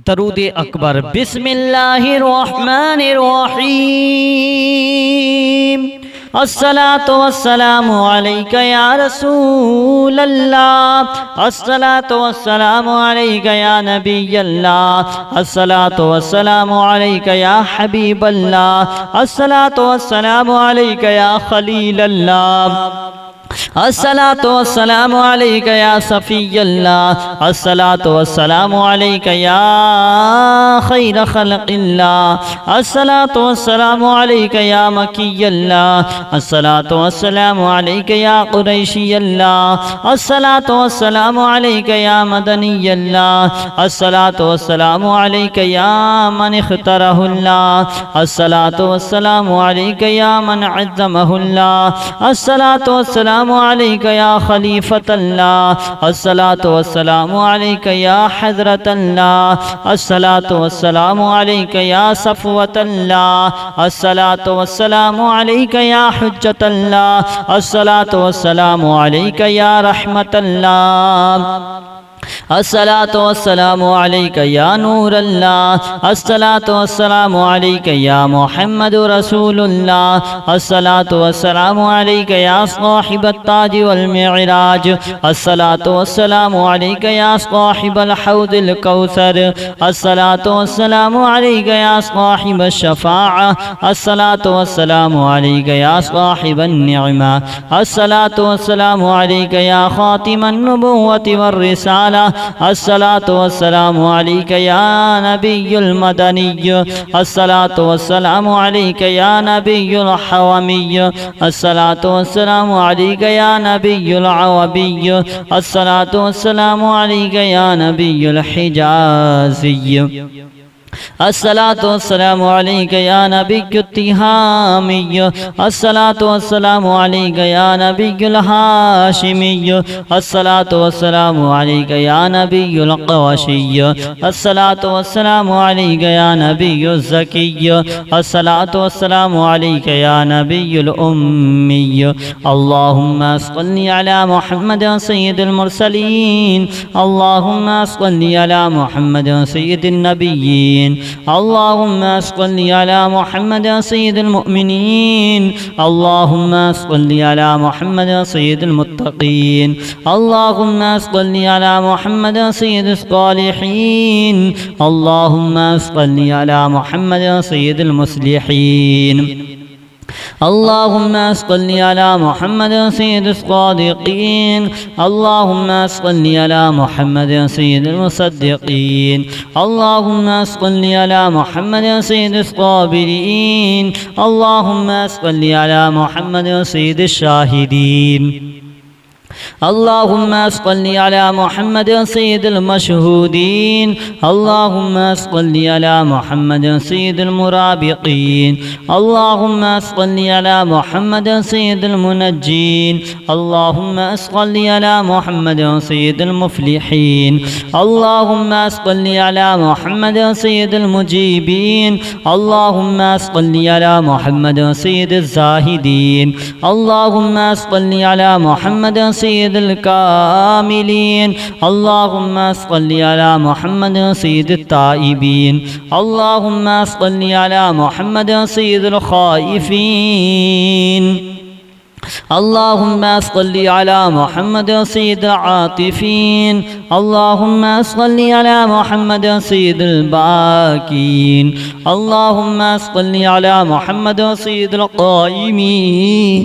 दरूद अकबर। बिस्मिल्लाहिर रहमानिर रहीम। अस्सलातु वस्सलामु अलैका या रसूलल्लाह, अस्सलातु वस्सलामु अलैका या नबियल्लाह, अस्सलातु वस्सलामु अलैका या हबीबल्लाह, अस्सलातु वस्सलामु अलैका या खलीलल्लाह, अस्सलातु वस्सलामु अलैका या सफियल्लाह, अस्सलातु वस्सलामु अलैका या खैर खल्क़िल्लाह, अस्सलातु वस्सलामु अलैका या मकियल्लाह, अस्सलातु वस्सलामु अलैका या कुरैशियल्लाह, अस्सलातु वस्सलामु अलैका या मदनियल्लाह, अस्सलातु वस्सलामु अलैका या मन इख्तरहुल्लाह, अस्सलातु वस्सलामु अलैका या मन अज़्ज़महुल्लाह, अस्सलातु वस्सलामु अलैका या खलीफतल्लाह, अस्सलातु वस्सलामु अलैका या हज़रतल्लाह, अस्सलातु वस्सलामु अलैका या सफ़वतल्लाह, अस्सलातु वस्सलामु अलैका या हुज्जतल्लाह, अस्सलातु वस्सलामु अलैका या रहमतल्लाह, अस्सलातु वस्सलामु अलैका या नूरल्लाह, अस्सलातु वस्सलामु अलैका या मुहम्मदु रसूलुल्लाह, अस्सलातु वस्सलामु अलैका या साहिबत ताज वल मिअराज, अस्सलातु वस्सलामु अलैका या साहिबल हौदिल कौसर, अस्सलातु वस्सलामु अलैका या साहिबश शफाअह, अस्सलातु वस्सलामु अलैका या साहिबन निअमा, अस्सलातु वस्सलामु अलैका या खातिमन नबुव्वति वर रिसाला, अस्सलातु वस्सलामु अलैका या नबियुल मदनिय, अस्सलातु वस्सलामु अलैका या नबियुल हवमिय, अस्सलातु वस्सलामु अलैका या नबियुल अवबिय, अस्सलातु वस्सलामु अलैका या नबियुल हिजाज़िय, अस्सलातु वस्सलामु अलैका या नबियुत तिहामिय, अस्सलातु वस्सलामु अलैका या नबियुल हाशिमिय, अस्सलातु वस्सलामु अलैका या नबियुल क़वाशिय, अस्सलातु वस्सलामु अलैका या नबियुज़ ज़किय, अस्सलातु वस्सलामु अलैका या नबियुल उम्मिय। अल्लाहुम्मा सल्लि अला मुहम्मद सय्यिदिल मुरसलीन, अल्लाहुम्मा सल्लि अला मुहम्मद सय्यिदिन नबिय्यीन, अल्लाहुम्मा सल्लि अला मुहम्मद सय्यिदिल मुअमिनीन, अल्लाहुम्मा सल्लि अला मुहम्मद सय्यिदिल मुत्तक़ीन, अल्लाहुम्मा सल्लि अला मुहम्मद सय्यिदिस सालिहीन, अल्लाहुम्मा सल्लि अला मुहम्मद सय्यिदिल मुस्लिहीन, अल्लाहुम्मा सल्लि अला मुहम्मद सय्यिदिस सादिक़ीन, अल्लाहुम्मा सल्लि अला मुहम्मद सय्यिदिल मुसद्दिक़ीन, अल्लाहुम्मा सल्लि अला मुहम्मद सय्यिदिस साबिरीन, अल्लाहुम्मा सल्लि अला मुहम्मद सय्यिदिश शाहिदीन, अल्लाहुम्मा सल्लि अला मुहम्मद सय्यिदिल मशहूदीन, अल्लाहुम्मा सल्लि अला मुहम्मद सय्यिदिल मुराबिक़ीन, अल्लाहुम्मा सल्लि अला मुहम्मद सय्यिदिल मुनज्जीन, अल्लाहुम्मा सल्लि अला मुहम्मद सय्यिदिल मुफ़्लिहीन, अल्लाहुम्मा सल्लि अला मुहम्मद सय्यिदिल मुजीबीन, अल्लाहुम्मा सल्लि अला मुहम्मद सय्यिदिज़ ज़ाहिदीन, अल्लाहुम्मा सल्लि अला मुहम्मद सय्यिदिल कामिलीन, अल्लाहुम्मा सल्लि अला मुहम्मद सय्यिदित ताइबीन, अल्लाहुम्मा सल्लि अला मुहम्मद सय्यिदिल खाइफीन, अल्लाहुम्मा सल्लि अला मुहम्मद सय्यिदिल आतिफीन, अल्लाहुम्मा सल्लि अला मुहम्मद सय्यिदिल बाकीन, अल्लाहुम्मा सल्लि अला मुहम्मद सय्यिदिल क़ाइमीन,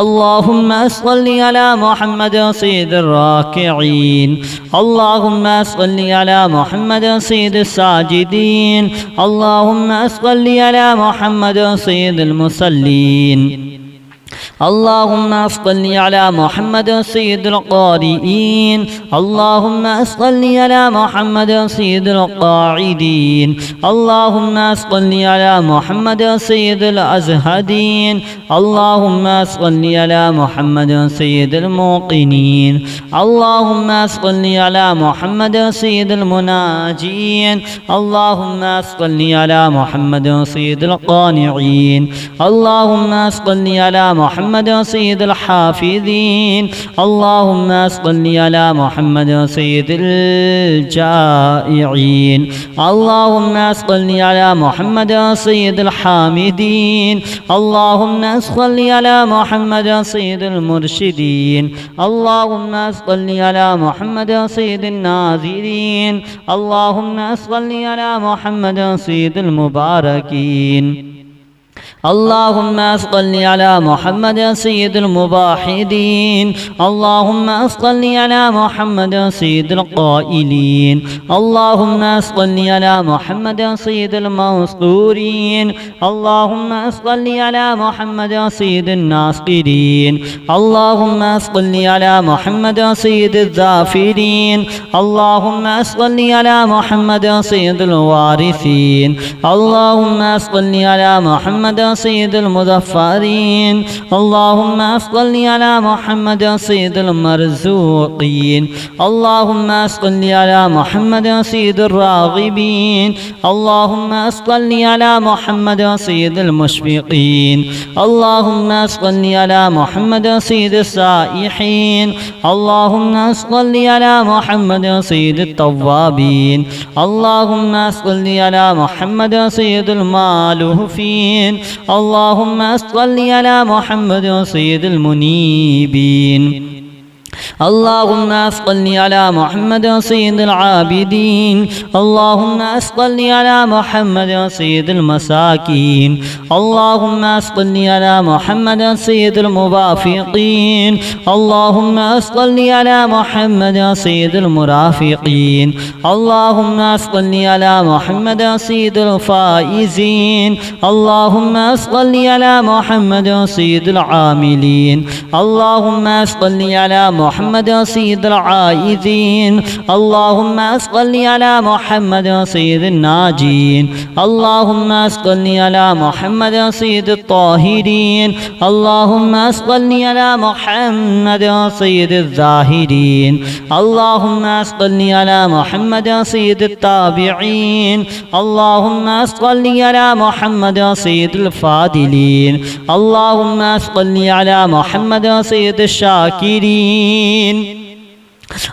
अल्लाहुम्मा सल्लि अला मुहम्मद सय्यिदिर राकिईन, अल्लाहुम्मा सल्लि अला मुहम्मद सय्यिदिस साजिदीन, अल्लाहुम्मा सल्लि अला मुहम्मद सय्यिदिल मुसल्लीन, अल्लाहुम्मा सल्लि अला मुहम्मद सय्यिदिल क़ारिईन, अल्लाहुम्मा सल्लि अला मुहम्मद सय्यिदिल क़ाइदीन, अल्लाहुम्मा सल्लि अला मुहम्मद सय्यिदिल अज़हदीन, अल्लाहुम्मा सल्लि अला मुहम्मद सय्यिदिल मुक़िनीन, अल्लाहुम्मा सल्लि अला मुहम्मद सय्यिदिल मुनाजीन, अल्लाहुम्मा सल्लि अला मुहम्मद सय्यिदिल क़ानिईन, अल्लाहुम्मा सल्लि अला محمد سيد الحافظين اللهم صل على محمد سيد الجائعين اللهم صل على محمد سيد الحامدين اللهم صل على محمد سيد المرشدين اللهم صل على محمد سيد الناظرين اللهم صل على محمد سيد المباركين اللهم صل على محمد سيد المباحدين اللهم صل على محمد سيد القائلين اللهم صل على محمد سيد المنصورين اللهم صل على محمد سيد الناصرين اللهم صل على محمد سيد الظافرين اللهم صل على محمد سيد الوارثين اللهم صل على محمد سيد المظفرين اللهم صل على محمد سيد المرزوقين اللهم صل على محمد سيد الراغبين اللهم صل على محمد سيد المشفقين اللهم صل على محمد سيد السائحين اللهم صل على محمد سيد التوابين اللهم صل على محمد سيد المالوفين اللهم صل على محمد سيد المنيبين اللهم صل على محمد سيد العابدين اللهم صل على محمد سيد المساكين اللهم صل على محمد سيد الموافقين اللهم صل على محمد سيد المرافقين اللهم صل على محمد سيد الفائزين اللهم صل على محمد سيد العاملين اللهم صل على محمد سيد العائذين اللهم صل على محمد سيد الناجين اللهم صل على محمد سيد الطاهرين اللهم صل على محمد سيد الزاهدين اللهم صل على محمد سيد التابعين اللهم صل على محمد سيد الفاضلين اللهم صل على محمد سيد الشاكرين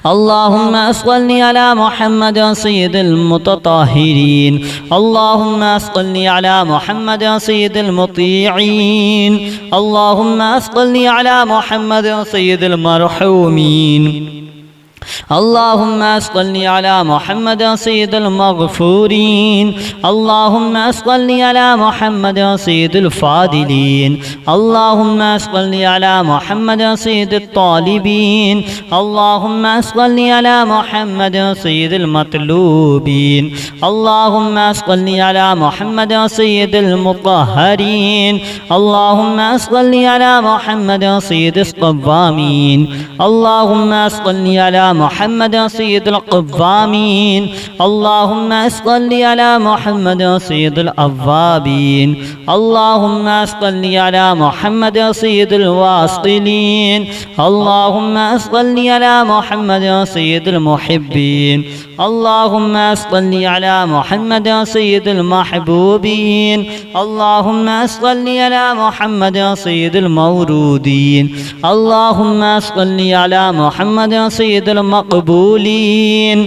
اللهم صل على محمد سيد المتطهرين اللهم صل على محمد سيد المطيعين اللهم صل على محمد سيد المرحومين اللهم صل على محمد سيد المغفورين اللهم صل على محمد سيد الفاضلين اللهم صل على محمد سيد الطالبين اللهم صل على محمد سيد المطلوبين اللهم صل على محمد سيد المطهرين اللهم صل على محمد سيد الصوامين اللهم صل على محمد سيد القوامين اللهم صل على محمد سيد الأوابين اللهم صل على محمد سيد الواصلين اللهم صل على محمد سيد المحبين اللهم صل على محمد سيد المحبوبين اللهم صل على محمد سيد المورودين اللهم صل على محمد سيد المقبولين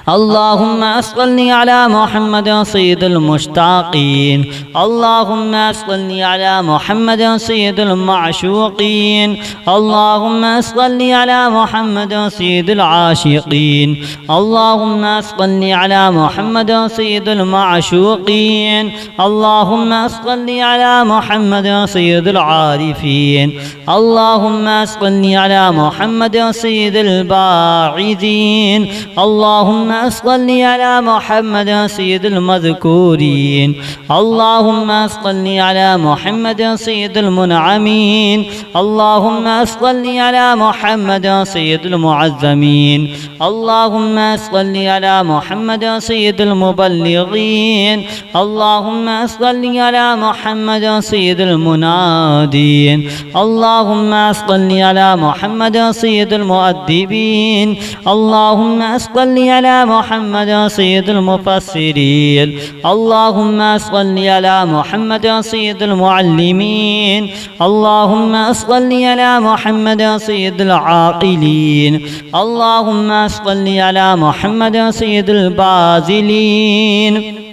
اللهم صل على محمد سيد المشتاقين اللهم صل على محمد سيد المعشوقين اللهم صل على محمد سيد العاشقين اللهم صل على محمد سيد المعشوقين اللهم صل على محمد سيد العارفين اللهم صل على محمد سيد الباعثين اللهم صل على محمد سيد المذكورين اللهم صل على محمد سيد المنعمين اللهم صل على محمد سيد المعظمين اللهم صل على محمد سيد المبلغين اللهم صل على محمد سيد المنادين اللهم صل على محمد سيد المؤدبين اللهم صل على محمد سيد المفسرين اللهم صل على محمد سيد المعلمين اللهم صل على محمد سيد العاقلين اللهم صل على محمد سيد البازلين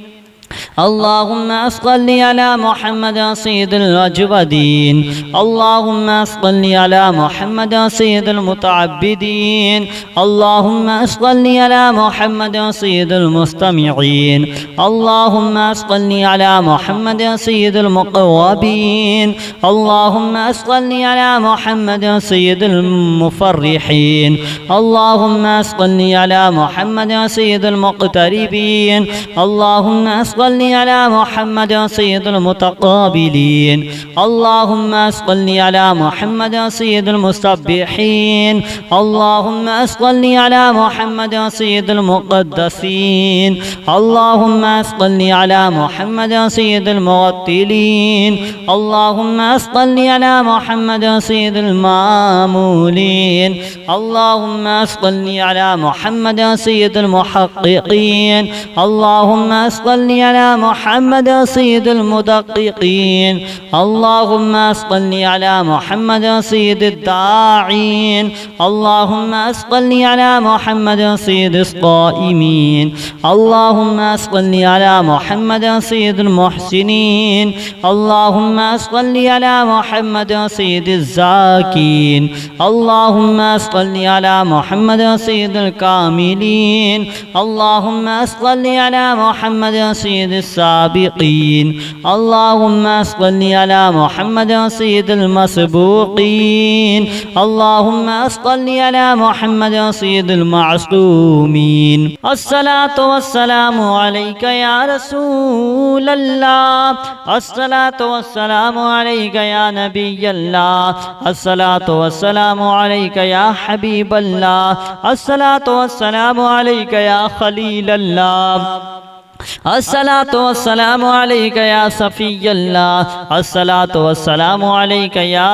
اللهم صل على محمد سيد الأجودين اللهم صل على محمد سيد المتعبدين اللهم صل على محمد سيد المستمعين اللهم صل على محمد سيد المقوبين اللهم صل على محمد سيد المفرحين اللهم صل على محمد سيد المقتربين اللهم صل على محمد سيد المتقابلين اللهم صل على محمد سيد المسبحين اللهم صل على محمد سيد المقدسين اللهم صل على محمد سيد الموتلين اللهم صل على محمد سيد المامولين اللهم صل على محمد سيد المحققين اللهم صل على محمد سيد المدققين اللهم صل على محمد سيد الداعين اللهم صل على محمد سيد الصائمين اللهم صل على محمد سيد المحسنين اللهم صل على محمد سيد الزاكين اللهم صل على محمد سيد الكاملين اللهم صل على محمد سيد السابقين اللهم صل على محمد سيد المسبوقين اللهم صل على محمد سيد المعصومين الصلاة والسلام عليك يا رسول الله الصلاة والسلام عليك يا نبي الله الصلاة والسلام عليك يا حبيب الله الصلاة والسلام عليك يا خليل الله الصلاة والسلام عليك يا صفي الله الصلاة والسلام عليك يا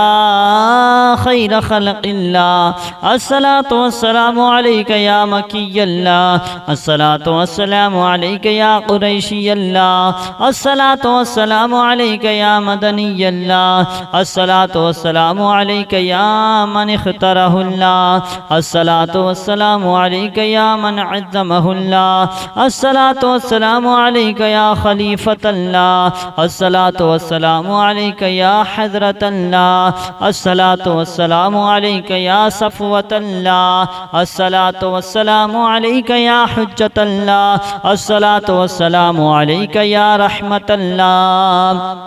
خير خلق الله الصلاة والسلام عليك يا مكي الله الصلاة والسلام عليك يا قريشي الله الصلاة والسلام عليك يا مدني الله الصلاة والسلام عليك يا من اختاره الله الصلاة والسلام عليك يا من عظمه الله الصلاة والسلام عليك يا خليفة الله الصلاة والسلام عليك يا حضرة الله الصلاة والسلام عليك يا صفوة الله الصلاة والسلام عليك يا حجة الله الصلاة والسلام عليك يا رحمة الله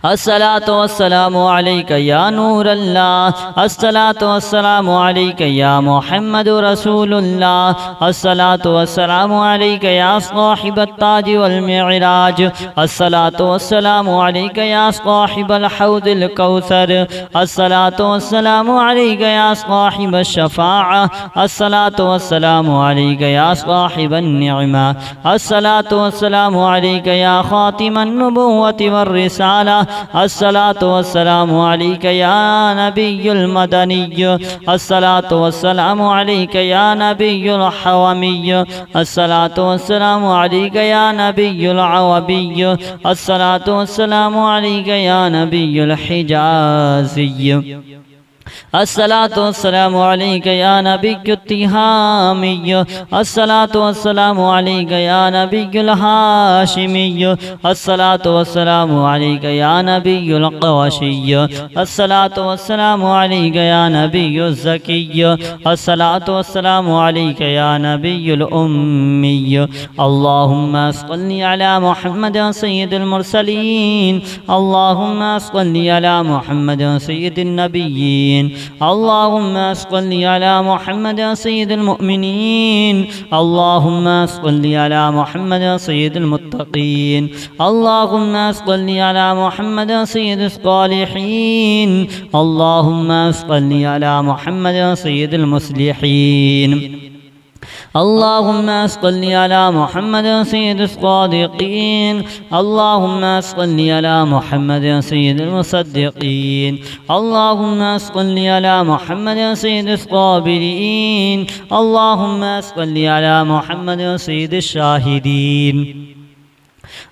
الصلاة والسلام عليك يا نور الله الصلاة والسلام عليك يا محمد رسول الله الصلاة والسلام عليك يا صاحب التاج والمعراج الصلاة والسلام عليك يا صاحب الحوض الكوثر الصلاة والسلام عليك يا صاحب الشفاعة الصلاة والسلام عليك يا صاحب النعمة الصلاة والسلام عليك يا خاتم النبوة والرسالة الصلاة والسلام عليك يا نبي المدني الصلاة والسلام عليك يا نبي الحومي الصلاة والسلام عليك يا نبي العوبي الصلاة والسلام عليك يا نبي الحجازي الصلاة والسلام عليك يا نبي التهامي الصلاة والسلام عليك يا نبي الهاشمي الصلاة والسلام عليك يا نبي القوشي الصلاة والسلام عليك يا نبي الزكي الصلاة والسلام عليك يا نبي الأمي اللهم صل على محمد سيد المرسلين اللهم صل على محمد سيد النبيين اللهم صل على محمد سيد المؤمنين اللهم صل على محمد سيد المتقين اللهم صل على محمد سيد الصالحين اللهم صل على محمد سيد المصلحين اللهم صل على محمد سيد الصادقين. اللهم صل على محمد سيد المصدقين. اللهم صل على محمد سيد الصابرين. اللهم صل على محمد سيد الشاهدين.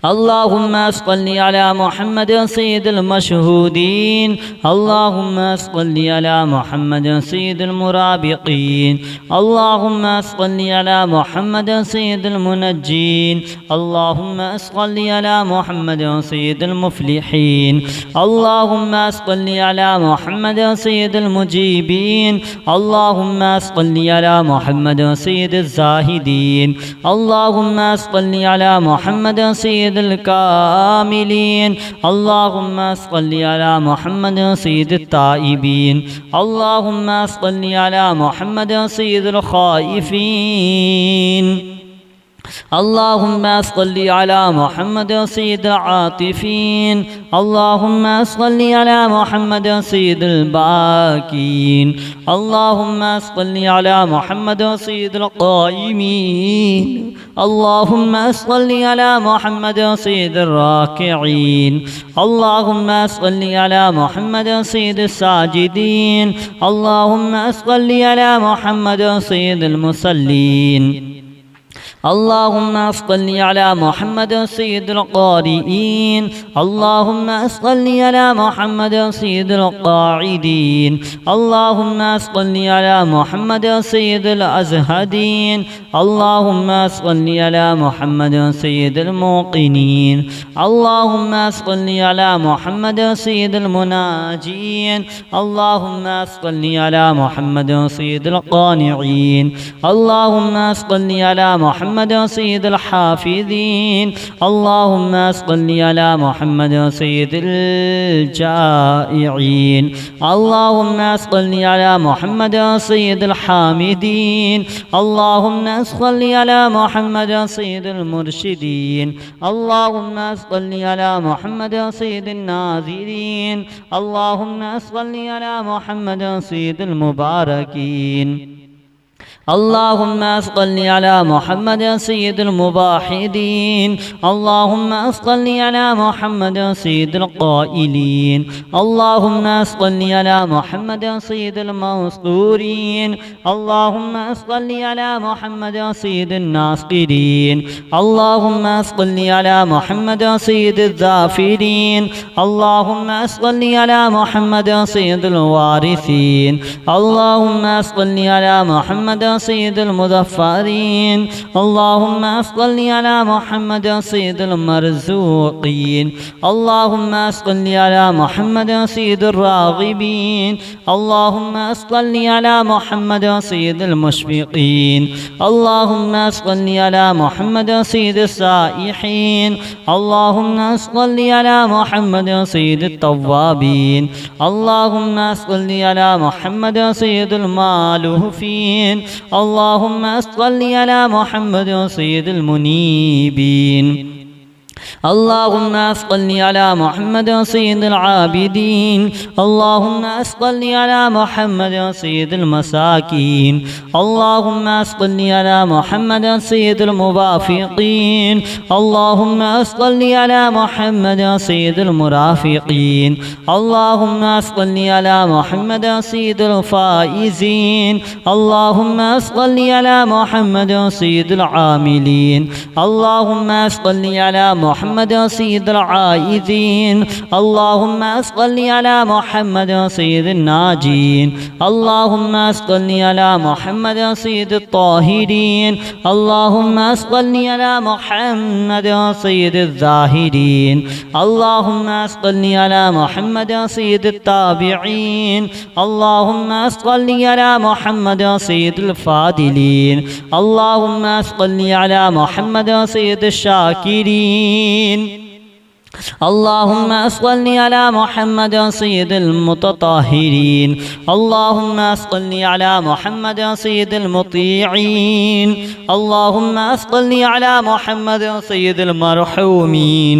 اللهم صل على محمد سيد المشهودين. اللهم صل على محمد سيد المرابقين. اللهم صل على محمد سيد المنجين. اللهم صل على محمد سيد المفلحين. اللهم صل على محمد سيد المجيبين. اللهم صل على محمد سيد الزاهدين. اللهم صل على محمد سيد الكاملين. اللهم صل على محمد سيد التائبين. اللهم صل على محمد سيد الخائفين. اللهم صل على محمد سيد العاطفين. اللهم صل على محمد سيد الباكين. اللهم صل على محمد سيد القائمين. اللهم صل على محمد سيد الراكعين. اللهم صل على محمد سيد الساجدين. اللهم صل على محمد سيد المصلين. اللهم صل على محمد سيد القارئين. اللهم صل على محمد سيد القاعدين. اللهم صل على محمد سيد الأزهدين. اللهم صل على محمد سيد الموقنين. اللهم صل على محمد سيد المناجين. اللهم صل على محمد سيد القانعين. اللهم صل على محمد سيد الحافظين. اللهم صل على محمد سيد الجائعين. اللهم صل على محمد سيد الحامدين. اللهم صل على محمد سيد المرشدين. اللهم صل على محمد سيد الناظرين. اللهم صل على محمد سيد المباركين. اللهم صل على محمد سيد المباحدين. اللهم صل على محمد سيد القائلين. اللهم صل على محمد سيد المنصورين. اللهم صل على محمد سيد الناصرين. اللهم صل على محمد سيد الظافرين. اللهم صل على محمد سيد الوارثين. اللهم صل على محمد سيد المظفرين. اللهم صل على محمد سيد المرزوقين. اللهم صل على محمد سيد الراغبين. اللهم صل على محمد سيد المشفقين. اللهم صل على محمد سيد السائحين. اللهم صل على محمد سيد التوابين. اللهم صل على محمد سيد المالوفين. اللهم صل على محمد سيد المنيبين. اللهم صل على محمد سيد العابدين. اللهم صل على محمد سيد المساكين. اللهم صل على محمد سيد الموافقين. اللهم صل على محمد سيد المرافقين. اللهم صل على محمد سيد الفائزين. اللهم صل على محمد سيد العاملين. اللهم صل على محمد سيد العائذين. اللهم صل على محمد سيد الناجين. اللهم صل على محمد سيد الطاهرين. اللهم صل على محمد سيد الزاهدين. اللهم صل على محمد سيد التابعين. اللهم صل على محمد سيد الفاضلين. اللهم صل على محمد سيد الشاكرين. اللهم صل على محمد سيد المتطهرين. اللهم صل على محمد سيد المطيعين. اللهم صل على محمد سيد المرحومين.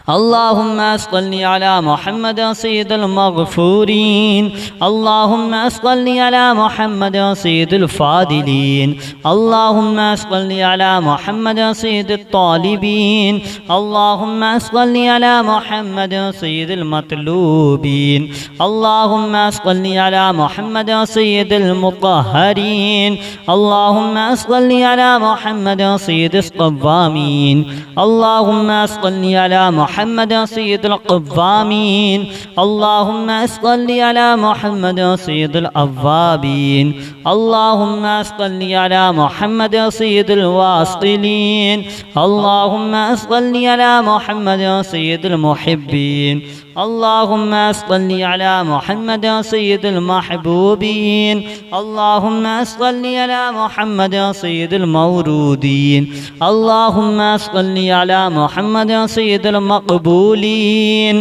اللهم صل على محمد سيد المغفورين. اللهم صل على محمد سيد الفاضلين. اللهم صل على محمد سيد الطالبين. اللهم صل على محمد سيد المطلوبين. اللهم صل على محمد سيد المطهرين. اللهم صل على محمد سيد الصوامين. اللهم صل على محمد سيد القوامين. اللهم صل على محمد سيد الأوابين. اللهم صل على محمد سيد الواصلين. اللهم صل على محمد سيد المحبين. اللهم صل على محمد سيد المحبوبين. اللهم صل على محمد سيد المورودين. اللهم صل على محمد سيد المقبولين.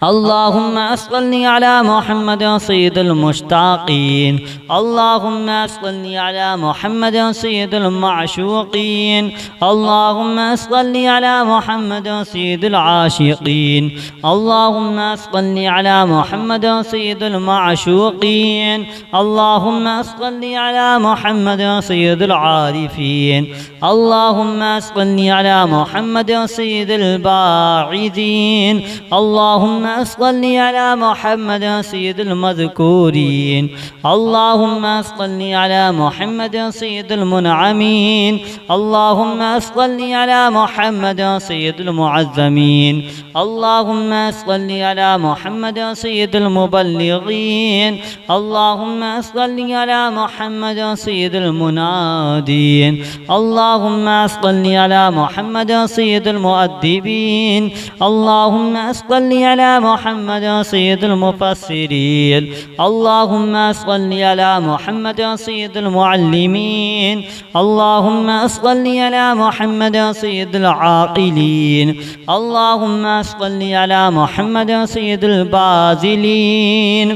اللهم صل على محمد سيد المشتاقين. اللهم صل على محمد سيد المعشوقين. اللهم صل على محمد سيد العاشقين. اللهم صل على محمد سيد المعشوقين. اللهم صل على محمد سيد العارفين. اللهم صل على محمد سيد الباعثين. اللهم صل على محمد سيد المذكورين. اللهم صل على محمد سيد المنعمين. اللهم صل على محمد سيد المعظمين. اللهم صل على محمد سيد المبلغين. اللهم صل على محمد سيد المنادين. اللهم صل على محمد سيد المؤدبين. اللهم صل على محمد سيد المفسرين. اللهم صل على محمد سيد المعلمين. اللهم صل على محمد سيد العاقلين. اللهم صل على محمد سيد الباذلين.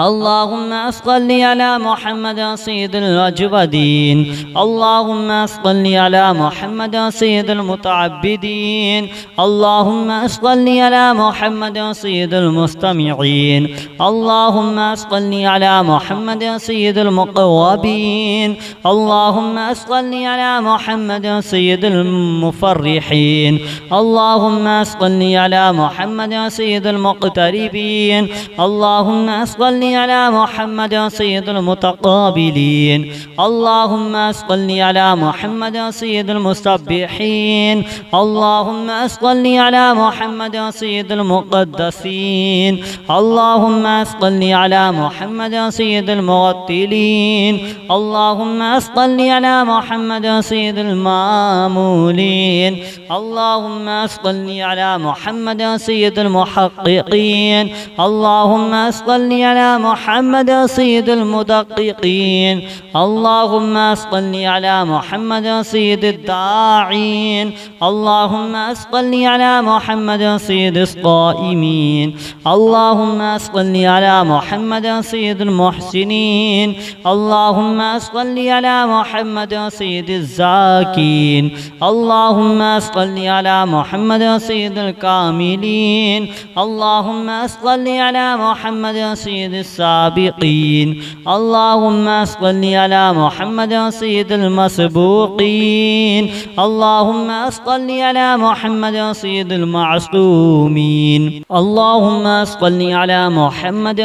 اللهم صل على محمد سيد الأجودين. اللهم صل على محمد سيد المتعبدين. اللهم صل على محمد سيد المستمعين. اللهم صل على محمد سيد المقوبين. اللهم صل على محمد سيد المفرحين. اللهم صل على محمد سيد المقتربين. اللهم صل على محمد سيد المتقابلين. اللهم صل على محمد سيد المسبحين. اللهم صل على محمد سيد المقدسين. اللهم صل على محمد سيد الموتلين. اللهم صل على محمد سيد المامولين. اللهم صل على محمد سيد المحققين. اللهم صل على محمد سيد المدققين. اللهم صل على محمد سيد الداعين. اللهم صل على محمد سيد الصائمين. اللهم صل على محمد سيد المحسنين. اللهم صل على محمد سيد الزاكين. اللهم صل على محمد سيد الكاملين. اللهم صل على محمد سيد السابقين. اللهم صل على محمد سيد المسبوقين. اللهم صل على محمد سيد المعصومين. اللهم صل على محمد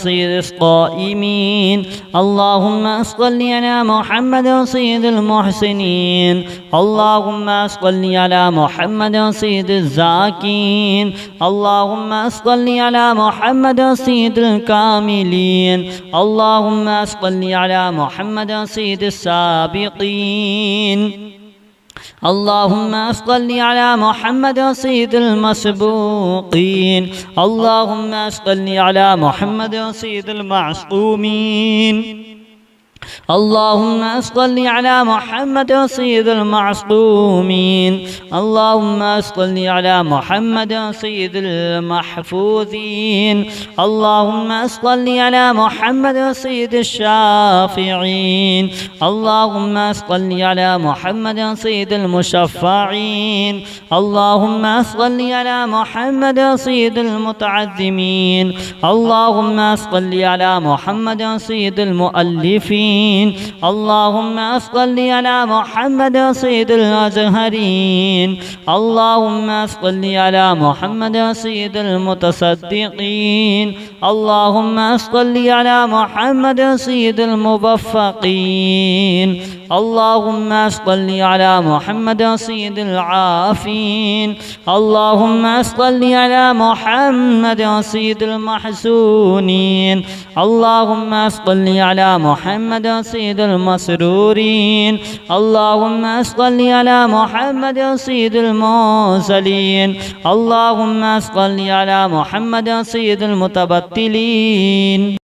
سيد القائمين. اللهم صل على محمد سيد المحسنين. اللهم صل على محمد سيد الزاكين. اللهم صل على محمد سيد الكاملين. اللهم صل على محمد سيد السابقين. اللهم صل على محمد سيد المسبوقين. اللهم صل على محمد سيد المعصومين. اللهم صل على محمد سيد المعصومين. اللهم صل على محمد سيد المحفوظين. اللهم صل على محمد سيد الشافعين. اللهم صل على محمد سيد المشفعين. اللهم صل على محمد سيد المتعظمين. اللهم صل على محمد سيد المؤلفين. اللهم صل على محمد سيد الأزهرين. اللهم صل على محمد سيد المتصدقين. اللهم صل على محمد سيد الموفقين. اللهم صل على محمد سيد العافين. اللهم صل على محمد سيد المحسونين. اللهم صل على محمد سيد المسرورين. اللهم صل على محمد سيد المرسلين. اللهم صل على محمد سيد المتبتلين.